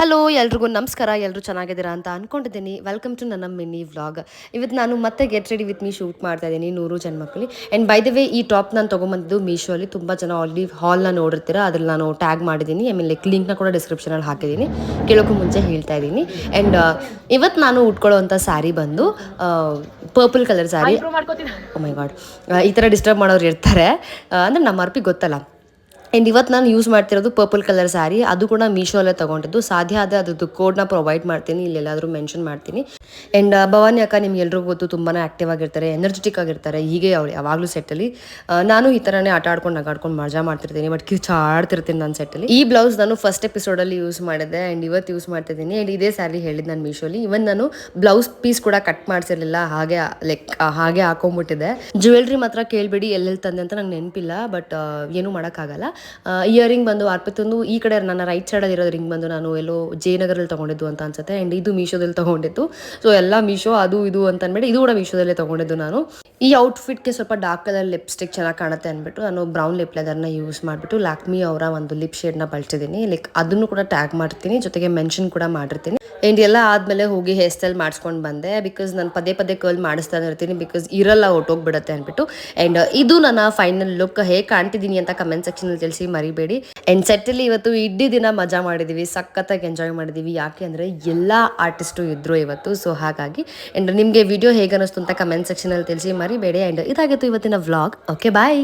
Hello ಎಲ್ರಿಗೂ ನಮಸ್ಕಾರ. ಎಲ್ಲರೂ ಚೆನ್ನಾಗಿದ್ದೀರಾ ಅಂತ ಅಂದ್ಕೊಂಡಿದ್ದೀನಿ. ವೆಲ್ಕಮ್ ಟು ನನ್ನ ಮಿನಿ ವ್ಲಾಗ್. ಇವತ್ತು ನಾನು ಮತ್ತೆ get ready with me shoot ಮಾಡ್ತಾ ಇದ್ದೀನಿ 100 ಜನ ಮಕ್ಕಳು. ಆ್ಯಂಡ್ ಬೈ ದ ವೇ ಈ ಟಾಪ್ ನಾನು ತೊಗೊಂಬಂದಿದ್ದು ಮೀಶೋಲ್ಲಿ. ತುಂಬ ಜನ ಆಲ್ರೆಡಿ ಹಾಲ್ನ ನೋಡಿರ್ತೀರ, ಅದ್ರಲ್ಲಿ ನಾನು ಟ್ಯಾಗ್ ಮಾಡಿದ್ದೀನಿ. ಆಮೇಲೆ ಲಿಂಕ್ನ ಕೂಡ ಡಿಸ್ಕ್ರಿಪ್ಷನಲ್ಲಿ ಹಾಕಿದ್ದೀನಿ. ಕೇಳೋಕ್ಕೂ ಮುಂಚೆ ಹೇಳ್ತಾ ಇದ್ದೀನಿ. ಆ್ಯಂಡ್ ಇವತ್ತು ನಾನು ಉಟ್ಕೊಳ್ಳೋವಂಥ ಸ್ಯಾರಿ ಬಂದು ಪರ್ಪಲ್ ಕಲರ್ ಸ್ಯಾರಿ. ಓ ಮೈ ಗಾಡ್, ಈ ಥರ ಡಿಸ್ಟರ್ಬ್ ಮಾಡೋರು ಇರ್ತಾರೆ. ಅಂದರೆ ನಮ್ಮ ಅರ್ಪಿಗೆ ಗೊತ್ತಲ್ಲ. ಆ್ಯಂಡ್ ಇವತ್ತು ನಾನು ಯೂಸ್ ಮಾಡ್ತಿರೋದು ಪರ್ಪಲ್ ಕಲರ್ ಸ್ಯಾರಿ. ಅದು ಕೂಡ ಮೀಶೋಲ್ಲೇ ತೊಗೊಂಡಿದ್ದು. ಸಾಧ್ಯ ಆದರೆ ಅದ್ರದ್ದು ಕೋಡ್ನ ಪ್ರೊವೈಡ್ ಮಾಡ್ತೀನಿ, ಇಲ್ಲೆಲ್ಲಾದರೂ ಮೆನ್ಷನ್ ಮಾಡ್ತೀನಿ. ಆ್ಯಂಡ್ ಭವಾನಿ ಅಕ್ಕ ನಿಮ್ಗೆ ಎಲ್ರಿಗೂ ಗೊತ್ತು, ತುಂಬಾ ಆ್ಯಕ್ಟಿವ್ ಆಗಿರ್ತಾರೆ, ಎನರ್ಜೆಟಿಕ್ ಆಗಿರ್ತಾರೆ. ಹೀಗೆ ಅವ್ರು ಯಾವಾಗಲೂ ಸೆಟ್ಟಲ್ಲಿ. ನಾನು ಈ ಥರನೇ ಆಟ ಆಡ್ಕೊಂಡು ನಗಾಡ್ಕೊಂಡು ಮಜಾ ಮಾಡ್ತಿರ್ತೀನಿ, ಬಟ್ ಕಿಚ್ಚಾಡ್ತಿರ್ತೀನಿ ನನ್ನ ಸೆಟ್ಟಲ್ಲಿ. ಈ ಬ್ಲೌಸ್ ನಾನು ಫಸ್ಟ್ ಎಪಿಸೋಡಲ್ಲಿ ಯೂಸ್ ಮಾಡಿದ್ದೆ ಆ್ಯಂಡ್ ಇವತ್ತು ಯೂಸ್ ಮಾಡ್ತಿದ್ದೀನಿ. ಆ್ಯಂಡ್ ಇದೇ ಸ್ಯಾರಿ ಹೇಳಿದ್ದು ನಾನು ಮೀಶೋಲಿ. ಇವನ್ ನಾನು ಬ್ಲೌಸ್ ಪೀಸ್ ಕೂಡ ಕಟ್ ಮಾಡಿಸಿರಲಿಲ್ಲ, ಹಾಗೆ ಹಾಕೊಂಡ್ಬಿಟ್ಟಿದ್ದೆ. ಜ್ಯುವೆಲ್ರಿ ಮಾತ್ರ ಕೇಳಬೇಡಿ ಎಲ್ಲೆಲ್ಲಿ ತಂದೆ ಅಂತ ನಂಗೆ ನೆನಪಿಲ್ಲ, ಬಟ್ ಏನೂ ಮಾಡೋಕ್ಕಾಗಲ್ಲ. ಇಯರಿಂಗ್ ಬಂದು ಅರ್ಪಿತಂದು ಈ ಕಡೆ ನನ್ನ ರೈಟ್ ಸೈಡಲ್ಲಿ ಇರೋದು ರಿಂಗ್ ಬಂದು ನಾನು ಎಲ್ಲೋ ಜಯನಗರಲ್ಲಿ ತೊಗೊಂಡಿದ್ದು ಅಂತ ಅನ್ಸುತ್ತೆ. ಆ್ಯಂಡ್ ಇದು ಮೀಶೋದಲ್ಲಿ ತೊಗೊಂಡಿದ್ದು. ಸೊ ಎಲ್ಲ ಮೀಶೋ ಅದು ಇದು ಅಂತ ಅಂದ್ಬಿಟ್ಟು ಇದು ಕೂಡ ಮೀಶೋದಲ್ಲೇ ತೊಗೊಂಡಿದ್ದು ನಾನು. ಈ ಔಟ್ಫಿಟ್ಗೆ ಸ್ವಲ್ಪ ಡಾರ್ಕ್ ಕಲರ್ ಲಿಪ್ಸ್ಟಿಕ್ ಚೆನ್ನಾಗಿ ಕಾಣುತ್ತೆ ಅಂದ್ಬಿಟ್ಟು ನಾನು ಬ್ರೌನ್ ಲಿಪ್ ಲೆದರ್ನ ಯೂಸ್ ಮಾಡಿಬಿಟ್ಟು ಲ್ಯಾಕ್ಮಿ ಅವರ ಒಂದು ಲಿಪ್ ಶೇಡ್ನ ಬಳಸಿದ್ದೀನಿ. ಅದನ್ನು ಕೂಡ ಟ್ಯಾಗ್ ಮಾಡ್ತೀನಿ, ಜೊತೆಗೆ ಮೆನ್ಷನ್ ಕೂಡ ಮಾಡಿರ್ತೀನಿ. ಆ್ಯಂಡ್ ಎಲ್ಲ ಆದಮೇಲೆ ಹೋಗಿ ಹೇರ್ ಸ್ಟೈಲ್ ಮಾಡಿಸ್ಕೊಂಡು ಬಂದೆ. ಬಿಕಾಸ್ ನಾನು ಪದೇ ಪದೇ ಕರ್ಲ್ ಮಾಡಿಸ್ತಾನೆ ಇರ್ತೀನಿ, ಬಿಕಾಸ್ ಇರಲ್ಲ, ಹೊಟ್ಟೋಗ್ಬಿಡುತ್ತೆ ಅಂದ್ಬಿಟ್ಟು. ಆ್ಯಂಡ್ ಇದು ನನ್ನ ಫೈನಲ್ ಲುಕ್. ಹೇಗೆ ಕಾಣ್ತಿದ್ದೀನಿ ಅಂತ ಕಮೆಂಟ್ ಸೆಕ್ಷನಲ್ಲಿ ತಿಳಿಸಿ ಮರಿಬೇಡಿ. ಆ್ಯಂಡ್ ಸೆಟ್ಟಲ್ಲಿ ಇವತ್ತು ಇಡೀ ದಿನ ಮಜಾ ಮಾಡಿದ್ದೀವಿ, ಸಖತ್ತಾಗಿ ಎಂಜಾಯ್ ಮಾಡಿದ್ದೀವಿ. ಯಾಕೆ ಅಂದರೆ ಎಲ್ಲ ಆರ್ಟಿಸ್ಟು ಇದ್ದರು ಇವತ್ತು. ಸೊ ಹಾಗಾಗಿ ಆ್ಯಂಡ್ ನಿಮಗೆ ವಿಡಿಯೋ ಹೇಗೆ ಅನ್ನಿಸ್ತು ಅಂತ ಕಮೆಂಟ್ ಸೆಕ್ಷನಲ್ಲಿ ತಿಳಿಸಿ ಮರಿಬೇಡಿ. ಆ್ಯಂಡ್ ಇದಾಗಿತ್ತು ಇವತ್ತಿನ ವ್ಲಾಗ್. Okay bye.